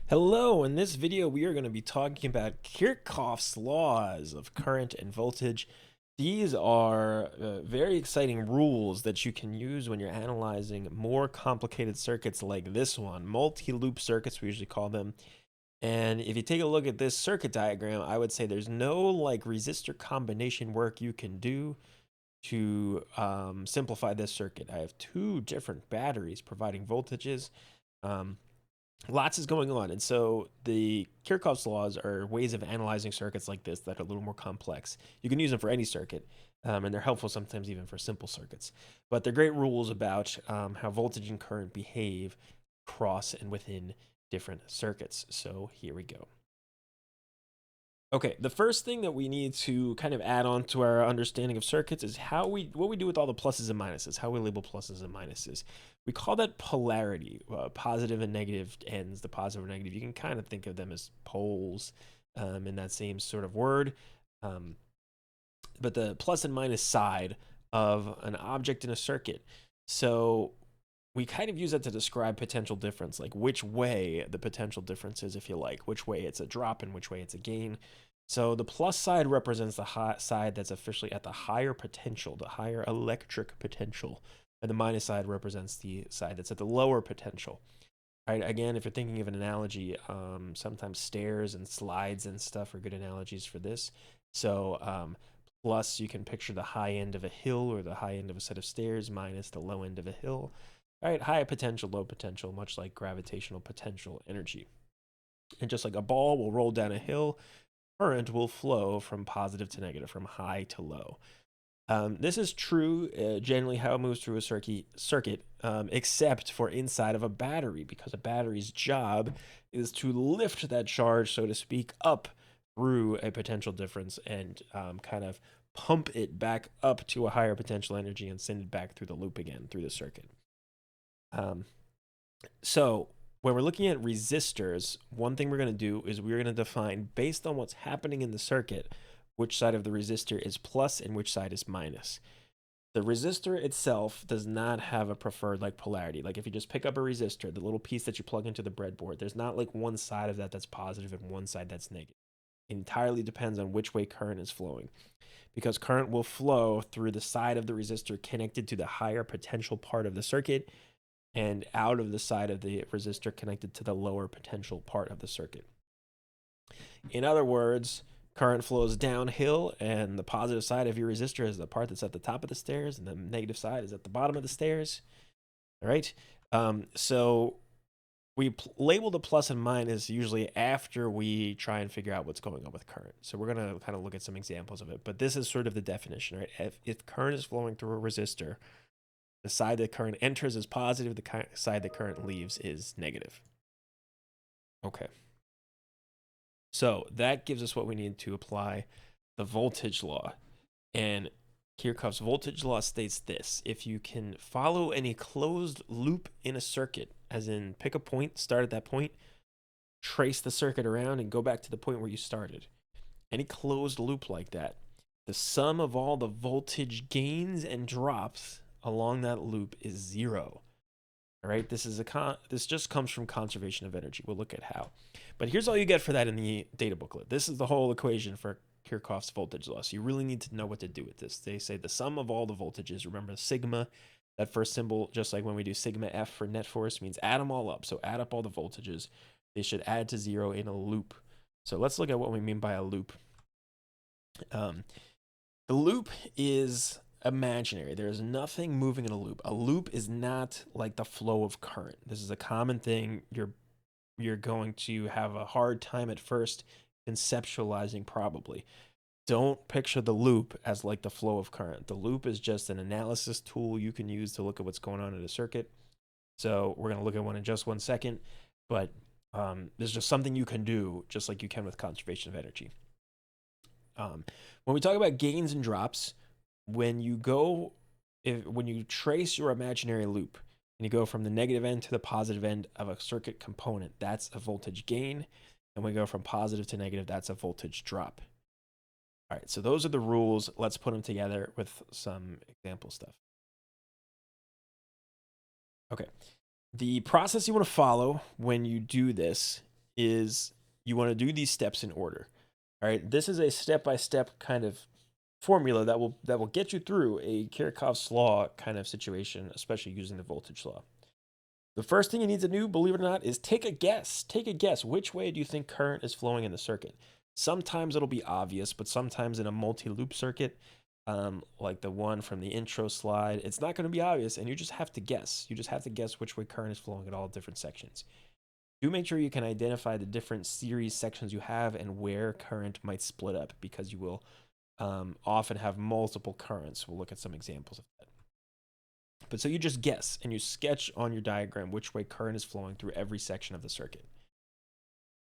Hello, in this video we are going to be talking about Kirchhoff's laws of current and voltage. These are very exciting rules that you can use when you're analyzing more complicated circuits like this one, multi-loop circuits we usually call them. And if you take a look at this circuit diagram, I would say there's no like resistor combination work you can do to simplify this circuit. I have two different batteries providing voltages. Um, Lots is going on. And so the Kirchhoff's laws are ways of analyzing circuits like this that are a little more complex. You can use them for any circuit, and they're helpful sometimes even for simple circuits. But they're great rules about how voltage and current behave across and within different circuits. So here we go. Okay, the first thing that we need to kind of add on to our understanding of circuits is what we do with all the pluses and minuses, how we label pluses and minuses. We call that polarity, positive and negative ends, the positive and negative. You can kind of think of them as poles in that same sort of word. Um, but the plus and minus side of an object in a circuit. So we kind of use that to describe potential difference, like which way the potential difference is, if you like, which way it's a drop and which way it's a gain. So the plus side represents the side that's officially at the higher potential, the higher electric potential, and the minus side represents the side that's at the lower potential. Right? Again, if you're thinking of an analogy, sometimes stairs and slides and stuff are good analogies for this. So plus, you can picture the high end of a hill or the high end of a set of stairs, minus the low end of a hill. All right, high potential, low potential, much like gravitational potential energy. And just like a ball will roll down a hill, current will flow from positive to negative, from high to low. This is true generally how it moves through a circuit, except for inside of a battery, because a battery's job is to lift that charge, so to speak, up through a potential difference and kind of pump it back up to a higher potential energy and send it back through the loop again through the circuit. Um, so when we're looking at resistors, one thing we're going to do is we're going to define, based on what's happening in the circuit, which side of the resistor is plus and which side is minus. The resistor itself does not have a preferred like polarity. Like if you just pick up a resistor, the little piece that you plug into the breadboard, there's not like one side of that that's positive and one side that's negative. It entirely depends on which way current is flowing, because current will flow through the side of the resistor connected to the higher potential part of the circuit and out of the side of the resistor connected to the lower potential part of the circuit. In other words, current flows downhill, and the positive side of your resistor is the part that's at the top of the stairs, and the negative side is at the bottom of the stairs. All right. So we label the plus and minus usually after we try and figure out what's going on with current. So we're going to kind of look at some examples of it, but this is sort of the definition, right? If current is flowing through a resistor, the side that current enters is positive, the side that current leaves is negative. Okay. So that gives us what we need to apply the voltage law. And Kirchhoff's voltage law states this: if you can follow any closed loop in a circuit, as in pick a point, start at that point, trace the circuit around, and go back to the point where you started, any closed loop like that, the sum of all the voltage gains and drops along that loop is zero. All right, this just comes from conservation of energy. We'll look at how. But here's all you get for that in the data booklet. This is the whole equation for Kirchhoff's voltage law. So you really need to know what to do with this. They say the sum of all the voltages, remember sigma, that first symbol, just like when we do sigma F for net force, means add them all up. So add up all the voltages. They should add to zero in a loop. So let's look at what we mean by a loop. The loop is imaginary. There's nothing moving in a loop. A loop is not like the flow of current. This is a common thing. You're going to have a hard time at first conceptualizing, probably. Don't picture the loop as like the flow of current. The loop is just an analysis tool you can use to look at what's going on in a circuit. So we're going to look at one in just 1 second, but there's just something you can do just like you can with conservation of energy. When we talk about gains and drops, when you trace your imaginary loop and you go from the negative end to the positive end of a circuit component, that's a voltage gain. And when we go from positive to negative, that's a voltage drop. All right, so those are the rules. Let's put them together with some example stuff. Okay, the process you want to follow when you do this is you want to do these steps in order. All right, this is a step-by-step kind of formula that will get you through a Kirchhoff's law kind of situation, especially using the voltage law. The first thing you need to do, believe it or not, is take a guess. Take a guess. Which way do you think current is flowing in the circuit? Sometimes it'll be obvious, but sometimes in a multi-loop circuit, like the one from the intro slide, it's not going to be obvious, and you just have to guess. You just have to guess which way current is flowing at all different sections. Do make sure you can identify the different series sections you have and where current might split up, because you will often have multiple currents. We'll look at some examples of that. But so you just guess and you sketch on your diagram which way current is flowing through every section of the circuit.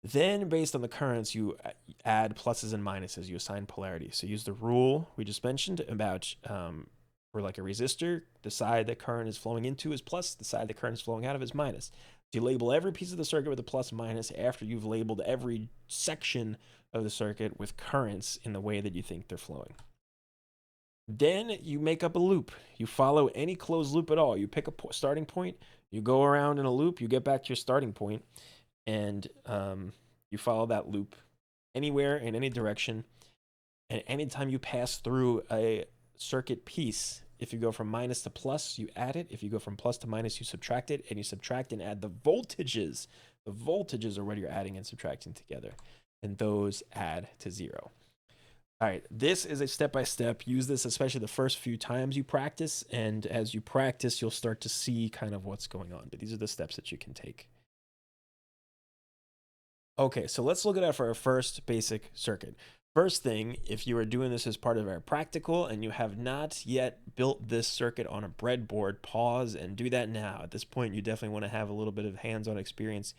Then, based on the currents, you add pluses and minuses. You assign polarity. So use the rule we just mentioned about for like a resistor, the side that current is flowing into is plus, the side that current is flowing out of is minus. So you label every piece of the circuit with a plus minus after you've labeled every section of the circuit with currents in the way that you think they're flowing. Then you make up a loop. You follow any closed loop at all. You pick a starting point, you go around in a loop, you get back to your starting point, and you follow that loop anywhere in any direction. And anytime you pass through a circuit piece, if you go from minus to plus, you add it. If you go from plus to minus, you subtract it, and you subtract and add the voltages. The voltages are what you're adding and subtracting together, and those add to 0. All right, this is a step-by-step. Use this especially the first few times you practice, and as you practice, you'll start to see kind of what's going on. But these are the steps that you can take. Okay, so let's look at that for our first basic circuit. First thing, if you are doing this as part of our practical and you have not yet built this circuit on a breadboard, pause and do that now. At this point, you definitely want to have a little bit of hands-on experience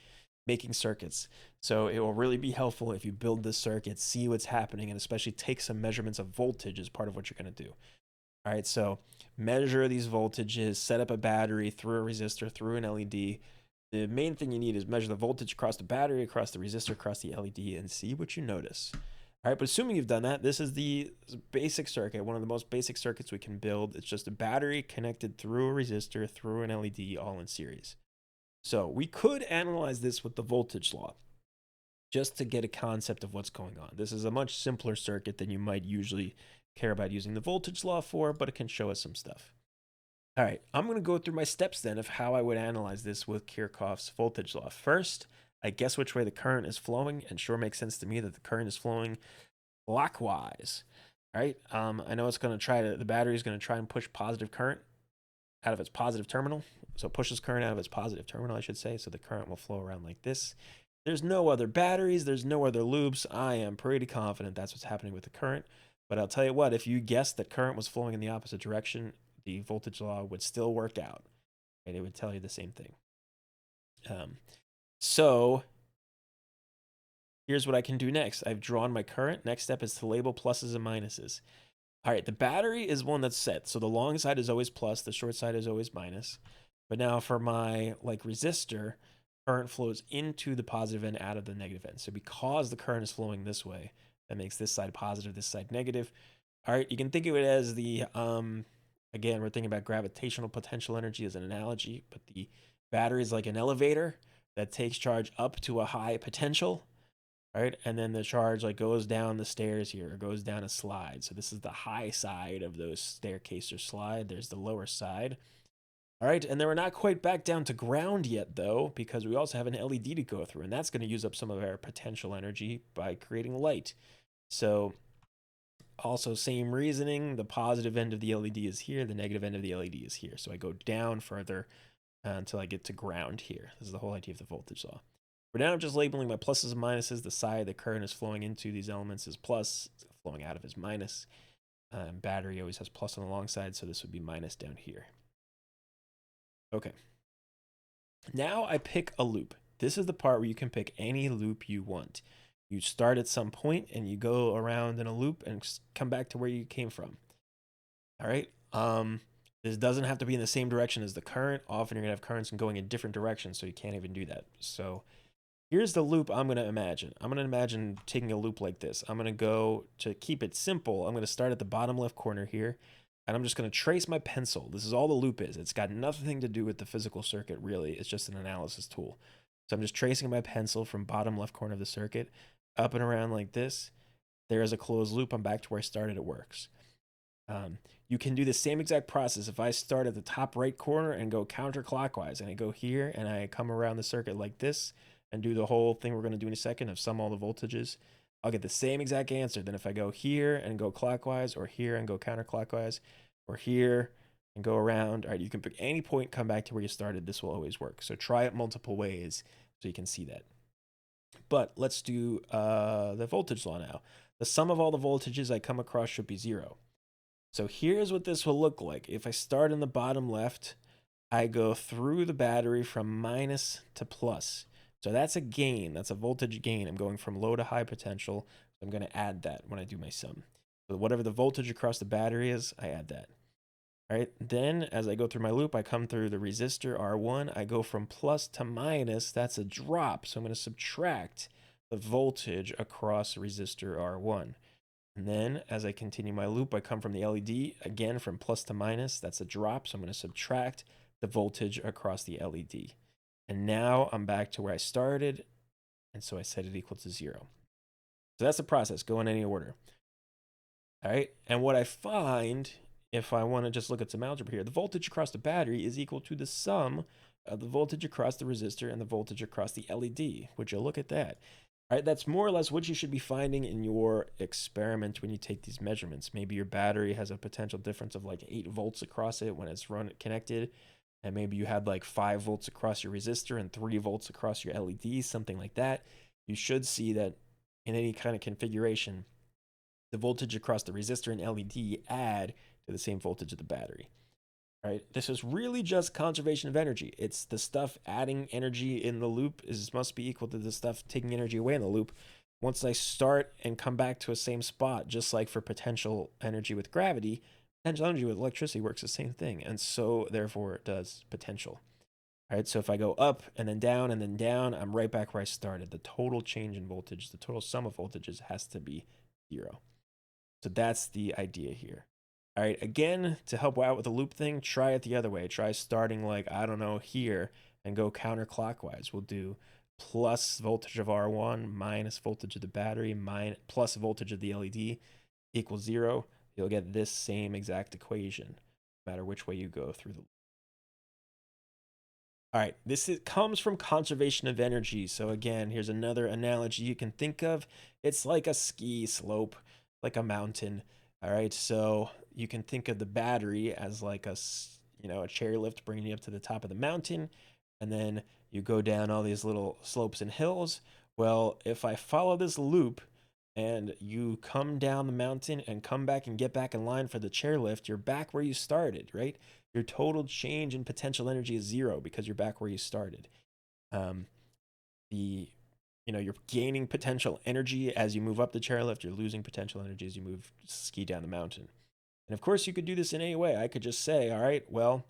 making circuits. So it will really be helpful if you build this circuit, see what's happening, and especially take some measurements of voltage as part of what you're going to do. All right, so measure these voltages, set up a battery through a resistor, through an LED. The main thing you need is measure the voltage across the battery, across the resistor, across the LED, and see what you notice. All right, but assuming you've done that, this is the basic circuit, one of the most basic circuits we can build. It's just a battery connected through a resistor, through an LED, all in series. So we could analyze this with the voltage law just to get a concept of what's going on. This is a much simpler circuit than you might usually care about using the voltage law for, but it can show us some stuff. All right, I'm going to go through my steps then of how I would analyze this with Kirchhoff's voltage law. First, I guess which way the current is flowing, and sure makes sense to me that the current is flowing clockwise. All right, I know it's going to the battery is going to try and push positive current out of its positive terminal. So it pushes current out of its positive terminal, I should say. So the current will flow around like this. There's no other batteries. There's no other loops. I am pretty confident that's what's happening with the current. But I'll tell you what, if you guessed that current was flowing in the opposite direction, the voltage law would still work out. And it would tell you the same thing. So here's what I can do next. I've drawn my current. Next step is to label pluses and minuses. All right, the battery is one that's set. So the long side is always plus, the short side is always minus. But now for my resistor, current flows into the positive end, out of the negative end. So because the current is flowing this way, that makes this side positive, this side negative. All right, you can think of it as the, again, we're thinking about gravitational potential energy as an analogy, but the battery is like an elevator that takes charge up to a high potential. Right, and then the charge goes down the stairs here, or goes down a slide. So this is the high side of those staircase or slide. There's the lower side. All right, and then we're not quite back down to ground yet, though, because we also have an LED to go through, and that's going to use up some of our potential energy by creating light. So also same reasoning, the positive end of the LED is here, the negative end of the LED is here. So I go down further until I get to ground here. This is the whole idea of the voltage law. For now, I'm just labeling my pluses and minuses. The side the current is flowing into these elements is plus, flowing out of is minus. Battery always has plus on the long side, so this would be minus down here. Okay. Now I pick a loop. This is the part where you can pick any loop you want. You start at some point and you go around in a loop and come back to where you came from. All right. This doesn't have to be in the same direction as the current. Often you're gonna have currents going in different directions, so you can't even do that. So here's the loop I'm going to imagine. I'm going to imagine taking a loop like this. I'm going to go, to keep it simple, I'm going to start at the bottom left corner here, and I'm just going to trace my pencil. This is all the loop is. It's got nothing to do with the physical circuit, really. It's just an analysis tool. So I'm just tracing my pencil from bottom left corner of the circuit up and around like this. There is a closed loop. I'm back to where I started. It works. You can do the same exact process. If I start at the top right corner and go counterclockwise, and I go here and I come around the circuit like this and do the whole thing we're going to do in a second of sum all the voltages, I'll get the same exact answer than if I go here and go clockwise, or here and go counterclockwise, or here and go around. All right, you can pick any point, come back to where you started. This will always work. So try it multiple ways so you can see that. But let's do the voltage law now. The sum of all the voltages I come across should be 0. So here's what this will look like. If I start in the bottom left, I go through the battery from minus to plus. So that's a gain. That's a voltage gain. I'm going from low to high potential. So I'm going to add that when I do my sum. So whatever the voltage across the battery is, I add that. All right. Then as I go through my loop, I come through the resistor R1. I go from plus to minus. That's a drop. So I'm going to subtract the voltage across resistor R1. And then as I continue my loop, I come from the LED, again from plus to minus. That's a drop. So I'm going to subtract the voltage across the LED. And now I'm back to where I started. And so I set it equal to 0. So that's the process. Go in any order. All right. And what I find, if I want to just look at some algebra here, the voltage across the battery is equal to the sum of the voltage across the resistor and the voltage across the LED. Would you look at that? All right, that's more or less what you should be finding in your experiment when you take these measurements. Maybe your battery has a potential difference of like 8 volts across it when it's connected. And maybe you had like 5 volts across your resistor and 3 volts across your LED, something like that. You should see that in any kind of configuration, the voltage across the resistor and LED add to the same voltage of the battery. Right? This is really just conservation of energy. It's the stuff adding energy in the loop must be equal to the stuff taking energy away in the loop. Once I start and come back to a same spot, just like for potential energy with gravity, potential energy with electricity works the same thing. And so therefore it does potential. All right, so if I go up and then down, I'm right back where I started. The total change in voltage, the total sum of voltages has to be 0. So that's the idea here. All right, again, to help out with the loop thing, try it the other way. Try starting like, I don't know, here and go counterclockwise. We'll do plus voltage of R1 minus voltage of the battery plus voltage of the LED equals 0. You'll get this same exact equation, no matter which way you go through the loop. All right, comes from conservation of energy. So again, here's another analogy you can think of. It's like a ski slope, like a mountain. All right, so you can think of the battery as like a chairlift bringing you up to the top of the mountain, and then you go down all these little slopes and hills. Well, if I follow this loop and you come down the mountain and come back and get back in line for the chairlift, you're back where you started, right? Your total change in potential energy is 0 because you're back where you started. You're gaining potential energy as you move up the chairlift. You're losing potential energy as you ski down the mountain. And of course, you could do this in any way. I could just say, all right, well,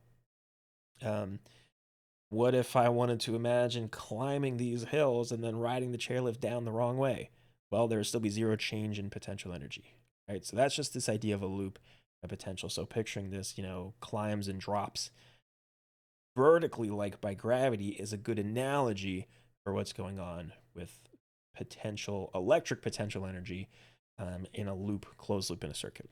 what if I wanted to imagine climbing these hills and then riding the chairlift down the wrong way? Well, there would still be 0 change in potential energy, right? So that's just this idea of a loop of potential. So picturing this, climbs and drops vertically like by gravity is a good analogy for what's going on with electric potential energy in a closed loop in a circuit.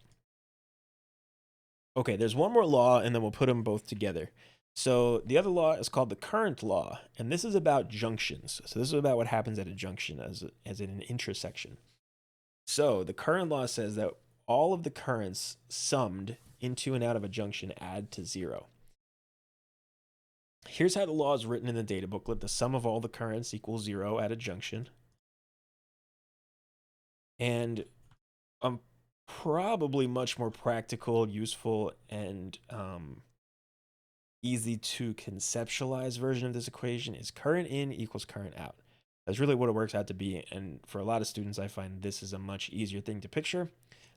Okay, there's one more law, and then we'll put them both together. So the other law is called the current law, and this is about junctions. So this is about what happens at a junction as in an intersection. So the current law says that all of the currents summed into and out of a junction add to 0. Here's how the law is written in the data booklet. The sum of all the currents equals 0 at a junction. And probably much more practical, useful, and easy to conceptualize version of this equation is current in equals current out. That's really what it works out to be. And for a lot of students, I find this is a much easier thing to picture.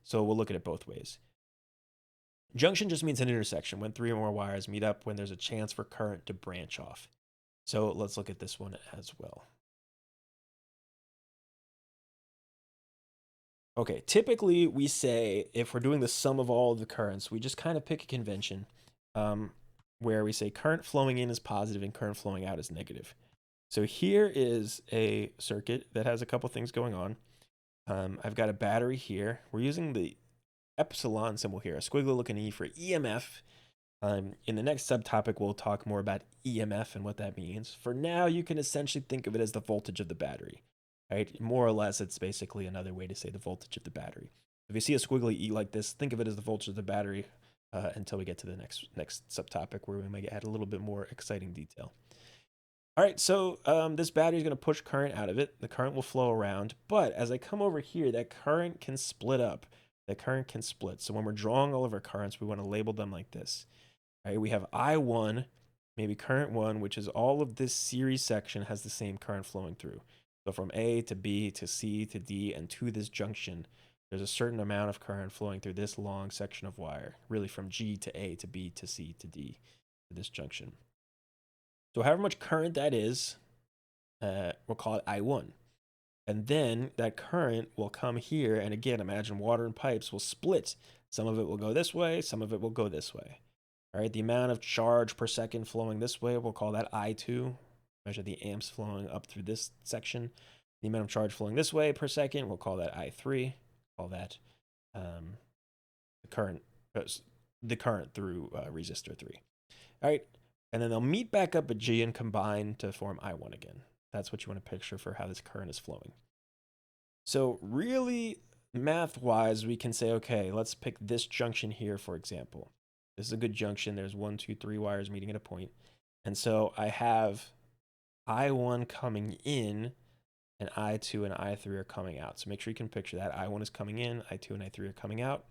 So we'll look at it both ways. Junction just means an intersection when 3 or more wires meet up when there's a chance for current to branch off. So let's look at this one as well. Okay, typically we say if we're doing the sum of all of the currents, we just kind of pick a convention where we say current flowing in is positive and current flowing out is negative. So here is a circuit that has a couple things going on. I've got a battery here. We're using the epsilon symbol here, a squiggly looking E for EMF. In the next subtopic, we'll talk more about EMF and what that means. For now, you can essentially think of it as the voltage of the battery, right? More or less, it's basically another way to say the voltage of the battery. If you see a squiggly E like this, think of it as the voltage of the battery until we get to the next subtopic where we might add a little bit more exciting detail. All right, so this battery is going to push current out of it. The current will flow around, but as I come over here, that current can split up. That current can split. So when we're drawing all of our currents, we want to label them like this. All right, we have I1, maybe current 1, which is all of this series section has the same current flowing through. So from A to B to C to D and to this junction, there's a certain amount of current flowing through this long section of wire, really from G to A to B to C to D to this junction. So however much current that is, we'll call it I1. And then that current will come here. And again, imagine water and pipes will split. Some of it will go this way. Some of it will go this way. All right. The amount of charge per second flowing this way, we'll call that I2. Measure the amps flowing up through this section. The amount of charge flowing this way per second, we'll call that I3. Call that the current through resistor 3. All right. And then they'll meet back up at G and combine to form I1 again. That's what you want to picture for how this current is flowing. So really, math-wise, we can say, okay, let's pick this junction here, for example. This is a good junction. There's 1, 2, 3 wires meeting at a point. And so I have I1 coming in, and I2 and I3 are coming out. So make sure you can picture that. I1 is coming in, I2 and I3 are coming out.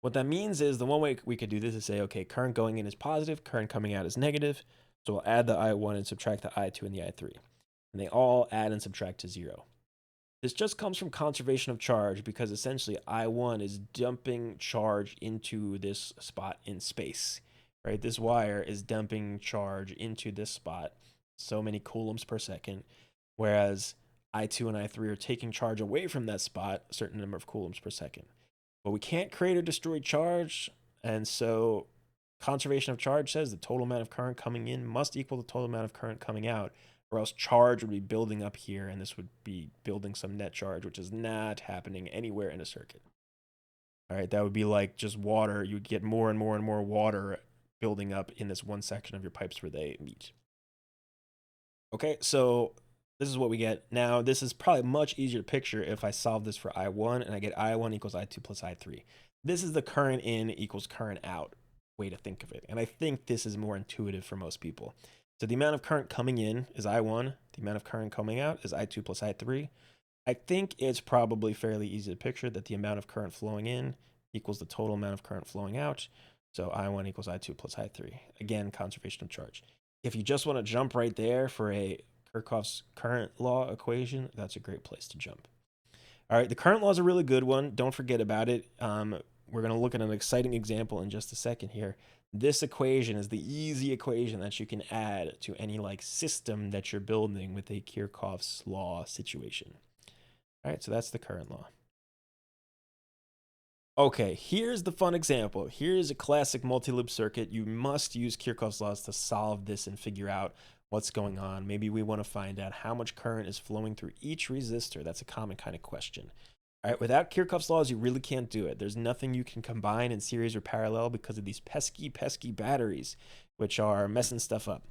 What that means is the one way we could do this is say, okay, current going in is positive, current coming out is negative. So we'll add the I1 and subtract the I2 and the I3. And they all add and subtract to 0. This just comes from conservation of charge because essentially I1 is dumping charge into this spot in space, right? This wire is dumping charge into this spot, so many coulombs per second, whereas I2 and I3 are taking charge away from that spot, a certain number of coulombs per second. But we can't create or destroy charge, and so conservation of charge says the total amount of current coming in must equal the total amount of current coming out, or else charge would be building up here, and this would be building some net charge, which is not happening anywhere in a circuit. All right, that would be like just water. You'd get more and more and more water building up in this one section of your pipes where they meet. Okay, so this is what we get. Now, this is probably much easier to picture if I solve this for I1 and I get I1 equals I2 plus I3. This is the current in equals current out way to think of it. And I think this is more intuitive for most people. So the amount of current coming in is I1. The amount of current coming out is I2 plus I3. I think it's probably fairly easy to picture that the amount of current flowing in equals the total amount of current flowing out. So I1 equals I2 plus I3. Again, conservation of charge. If you just want to jump right there for a Kirchhoff's current law equation, that's a great place to jump. All right, the current law is a really good one. Don't forget about it. We're going to look at an exciting example in just a second here. This equation is the easy equation that you can add to any like system that you're building with a Kirchhoff's law situation. All right, so that's the current law. Okay, here's the fun example. Here's a classic multi-loop circuit. You must use Kirchhoff's laws to solve this and figure out what's going on. Maybe we want to find out how much current is flowing through each resistor. That's a common kind of question. All right, without Kirchhoff's laws, you really can't do it. There's nothing you can combine in series or parallel because of these pesky, pesky batteries, which are messing stuff up.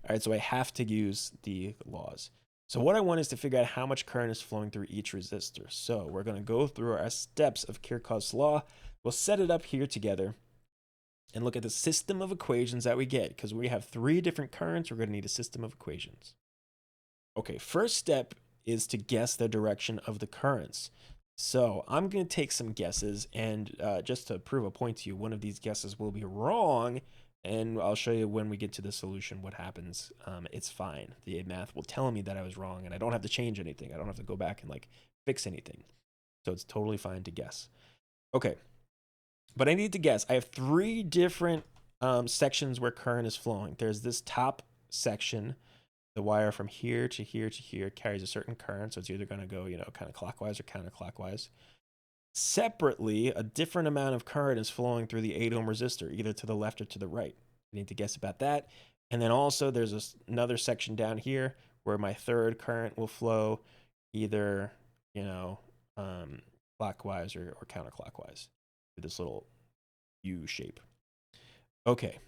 All right, so I have to use the laws. So what I want is to figure out how much current is flowing through each resistor. So we're going to go through our steps of Kirchhoff's law. We'll set it up here together and look at the system of equations that we get. Because we have 3 different currents, we're going to need a system of equations. Okay, first step is to guess the direction of the currents. So I'm going to take some guesses, and just to prove a point to you, one of these guesses will be wrong, and I'll show you when we get to the solution what happens. It's fine. The math will tell me that I was wrong, and I don't have to change anything. I don't have to go back and like fix anything. So it's totally fine to guess. Okay, but I need to guess. I have 3 different sections where current is flowing. There's this top section. The wire from here to here to here carries a certain current, so it's either going to go, kind of clockwise or counterclockwise. Separately, a different amount of current is flowing through the 8 ohm resistor, either to the left or to the right. I need to guess about that. And then also there's another section down here where my third current will flow either, you know, clockwise or counterclockwise with this little U shape. Okay.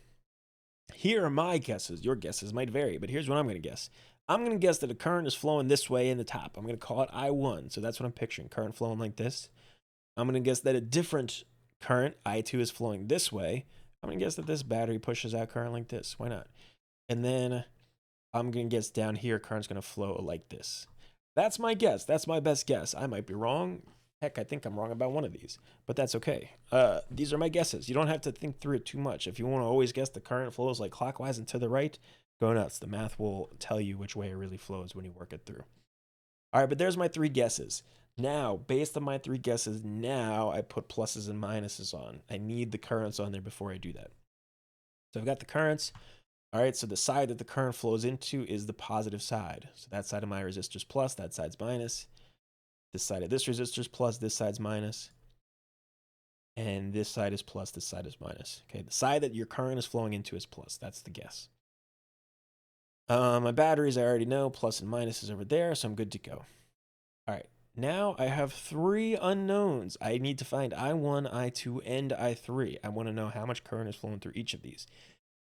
Here are my guesses. Your guesses might vary, but here's what I'm going to guess. I'm going to guess that a current is flowing this way in the top. I'm going to call it I1. So that's what I'm picturing. Current flowing like this. I'm going to guess that a different current, I2, is flowing this way. I'm going to guess that this battery pushes out current like this. Why not? And then I'm going to guess down here, current's going to flow like this. That's my guess. That's my best guess. I might be wrong. Heck, I think I'm wrong about one of these, but that's okay. These are my guesses. You don't have to think through it too much. If you want to always guess the current flows like clockwise and to the right, go nuts. The math will tell you which way it really flows when you work it through. All right, but there's my three guesses. Now, based on my three guesses, now I put pluses and minuses on. I need the currents on there before I do that. So I've got the currents. All right, so the side that the current flows into is the positive side. So that side of my resistor is plus, that side's minus. This side of this resistor is plus, this side's minus. And this side is plus, this side is minus. Okay, the side that your current is flowing into is plus. That's the guess. My batteries I already know, plus and minus is over there, so I'm good to go. All right, now I have three unknowns. I need to find I1, I2, and I3. I want to know how much current is flowing through each of these.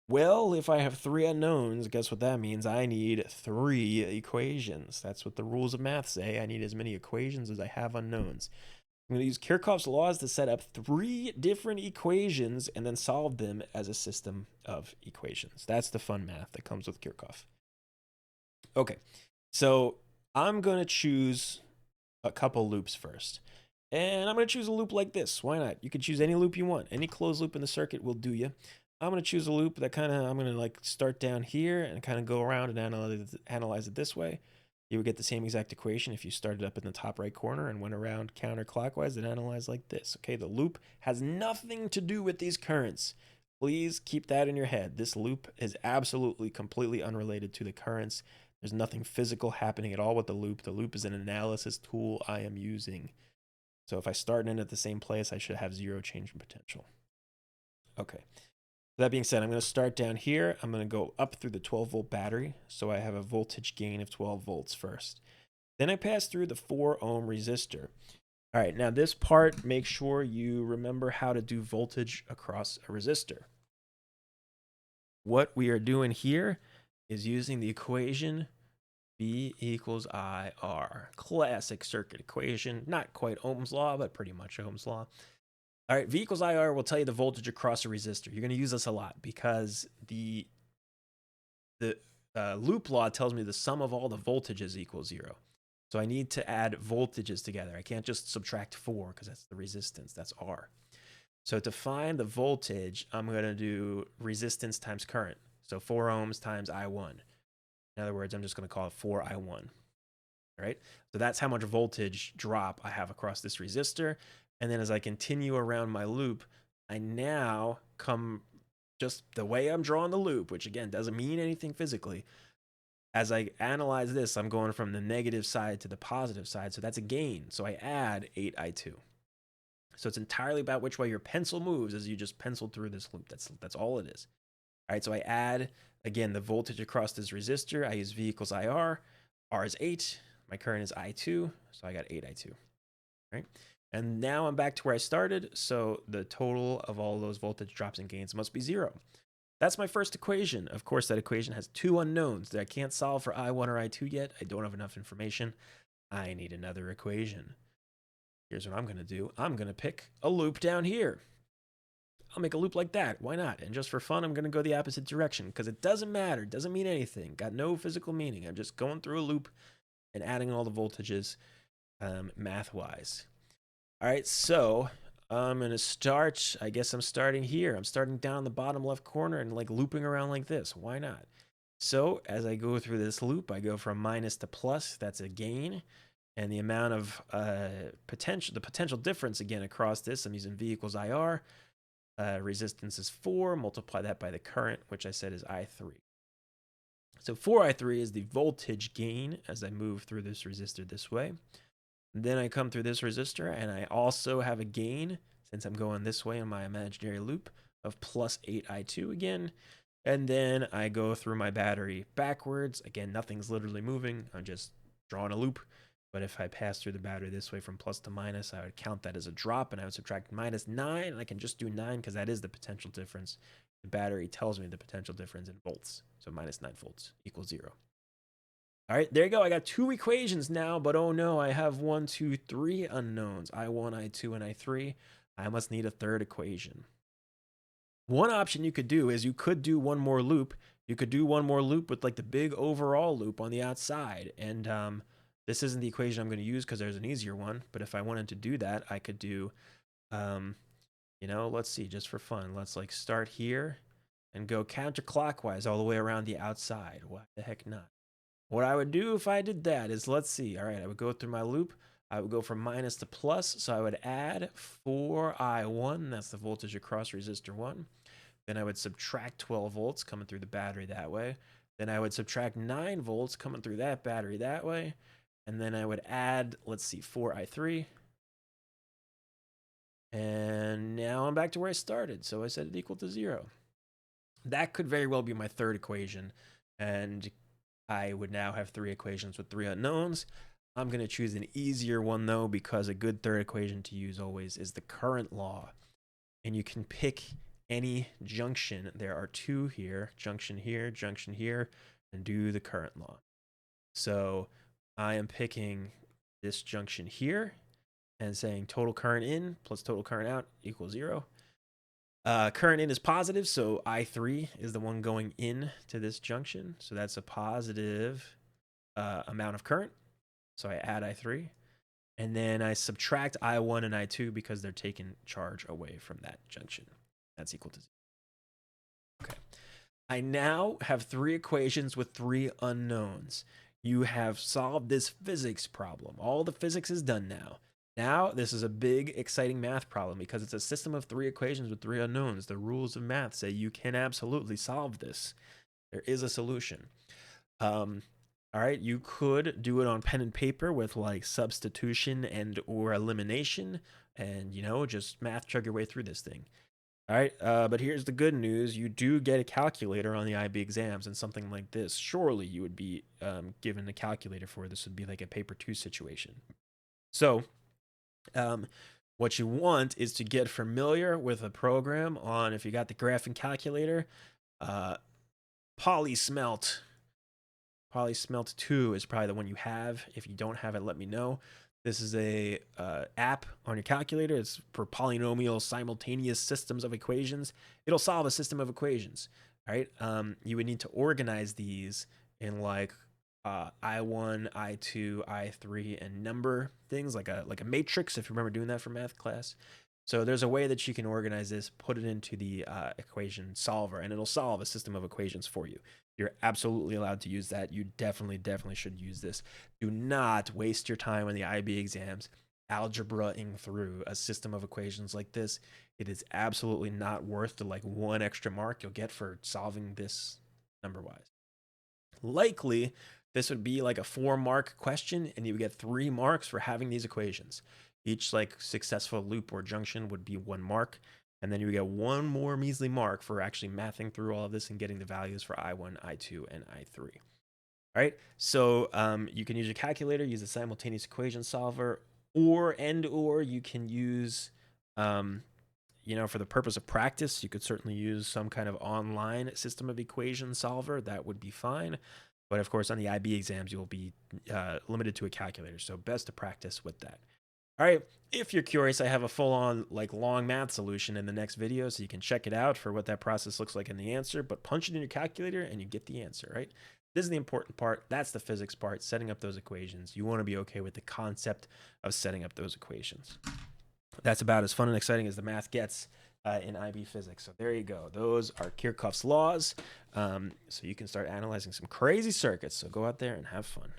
Well, if I have three unknowns, guess what that means? I need three equations. That's what the rules of math say. I need as many equations as I have unknowns. I'm going to use Kirchhoff's laws to set up three different equations and then solve them as a system of equations. That's the fun math that comes with Kirchhoff. Okay, so I'm going to choose a couple loops first. And I'm going to choose a loop like this. Why not? You can choose any loop you want. Any closed loop in the circuit will do you. I'm going to choose a loop that I'm going to like start down here and kind of go around and analyze it this way. You would get the same exact equation if you started up in the top right corner and went around counterclockwise and analyzed like this. Okay, the loop has nothing to do with these currents. Please keep that in your head. This loop is absolutely, completely unrelated to the currents. There's nothing physical happening at all with the loop. The loop is an analysis tool I am using. So if I start in at the same place, I should have zero change in potential. Okay. That being said, I'm going to start down here. I'm going to go up through the 12-volt battery, so I have a voltage gain of 12 volts first. Then I pass through the 4-ohm resistor. All right, now this part, make sure you remember how to do voltage across a resistor. What we are doing here is using the equation V equals IR. Classic circuit equation. Not quite Ohm's law, but pretty much Ohm's law. All right, V equals IR will tell you the voltage across a resistor. You're going to use this a lot because the loop law tells me the sum of all the voltages equals 0. So I need to add voltages together. I can't just subtract 4 because that's the resistance. That's R. So to find the voltage, I'm going to do resistance times current. So 4 ohms times I1. In other words, I'm just going to call it 4I1. All right? So that's how much voltage drop I have across this resistor. And then as I continue around my loop, I now come just the way I'm drawing the loop, which again doesn't mean anything physically. As I analyze this, I'm going from the negative side to the positive side. So that's a gain. So I add 8I2. So it's entirely about which way your pencil moves as you just pencil through this loop. That's all it is. All right, so I add, again, the voltage across this resistor. I use V equals IR. R is 8. My current is I2, so I got 8I2. All right? And now I'm back to where I started, so the total of all those voltage drops and gains must be 0. That's my first equation. Of course, that equation has two unknowns that I can't solve for I1 or I2 yet. I don't have enough information. I need another equation. Here's what I'm going to do. I'm going to pick a loop down here. I'll make a loop like that. Why not? And just for fun, I'm going to go the opposite direction because it doesn't matter. It doesn't mean anything. Got no physical meaning. I'm just going through a loop and adding all the voltages math-wise. All right, so I'm going to start. I guess I'm starting here. I'm starting down the bottom left corner and like looping around like this. Why not? So as I go through this loop, I go from minus to plus. That's a gain. And the amount of the potential difference again across this, I'm using V equals IR. Resistance is 4. Multiply that by the current, which I said is I3. So 4I3 is the voltage gain as I move through this resistor this way. Then I come through this resistor, and I also have a gain, since I'm going this way in my imaginary loop, of plus 8I2 again. And then I go through my battery backwards. Again, nothing's literally moving. I'm just drawing a loop. But if I pass through the battery this way from plus to minus, I would count that as a drop, and I would subtract -9. And I can just do 9 because that is the potential difference. The battery tells me the potential difference in volts. So -9 volts equals 0. All right, there you go. I got 2 equations now, but oh no, I have 1, 2, 3 unknowns. I1, I2, and I3. I must need a third equation. One option you could do is you could do one more loop. You could do one more loop with like the big overall loop on the outside. And this isn't the equation I'm going to use because there's an easier one. But if I wanted to do that, I could do, let's see, just for fun. Let's like start here and go counterclockwise all the way around the outside. Why the heck not? What I would do if I did that is, let's see. All right, I would go through my loop. I would go from minus to plus. So I would add 4I1. That's the voltage across resistor 1. Then I would subtract 12 volts coming through the battery that way. Then I would subtract 9 volts coming through that battery that way. And then I would add, let's see, 4I3. And now I'm back to where I started. So I set it equal to 0. That could very well be my third equation. And I would now have 3 equations with 3 unknowns. I'm going to choose an easier one, though, because a good third equation to use always is the current law. And you can pick any junction. There are 2 here, junction here, and do the current law. So I am picking this junction here and saying total current in plus total current out equals 0. Current in is positive, so I3 is the one going in to this junction. So that's a positive amount of current. So I add I3. And then I subtract I1 and I2 because they're taking charge away from that junction. That's equal to 0. Okay. I now have 3 equations with 3 unknowns. You have solved this physics problem. All the physics is done now. Now, this is a big, exciting math problem because it's a system of 3 equations with 3 unknowns. The rules of math say you can absolutely solve this. There is a solution. All right, you could do it on pen and paper with like substitution and or elimination and, just math chug your way through this thing. All right, but here's the good news. You do get a calculator on the IB exams and something like this. Surely you would be given a calculator for this. Would be like a paper 2 situation. So what you want is to get familiar with a program on, if you got the graphing calculator, Polysmelt. Polysmelt 2 is probably the one you have. If you don't have it, let me know. This is a app on your calculator. It's for polynomial simultaneous systems of equations. It'll solve a system of equations, right? You would need to organize these in like I1, I2, I3, and number things like a matrix, if you remember doing that for math class. So there's a way that you can organize this, put it into the equation solver, and it'll solve a system of equations for you. You're absolutely allowed to use that. You definitely should use this. Do not waste your time on the IB exams algebraing through a system of equations like this. It is absolutely not worth the like 1 extra mark you'll get for solving this number-wise. Likely, this would be like a 4-mark question, and you would get 3 marks for having these equations. Each like successful loop or junction would be 1 mark. And then you get 1 more measly mark for actually mathing through all of this and getting the values for I1, I2, and I3. All right, so you can use your calculator, use a simultaneous equation solver, or you can use, for the purpose of practice, you could certainly use some kind of online system of equation solver. That would be fine. But of course, on the IB exams, you'll be limited to a calculator. So best to practice with that. All right, if you're curious, I have a full-on like long math solution in the next video, so you can check it out for what that process looks like in the answer, but punch it in your calculator and you get the answer, right? This is the important part. That's the physics part, setting up those equations. You want to be okay with the concept of setting up those equations. That's about as fun and exciting as the math gets in IB physics. So there you go. Those are Kirchhoff's laws. So you can start analyzing some crazy circuits. So go out there and have fun.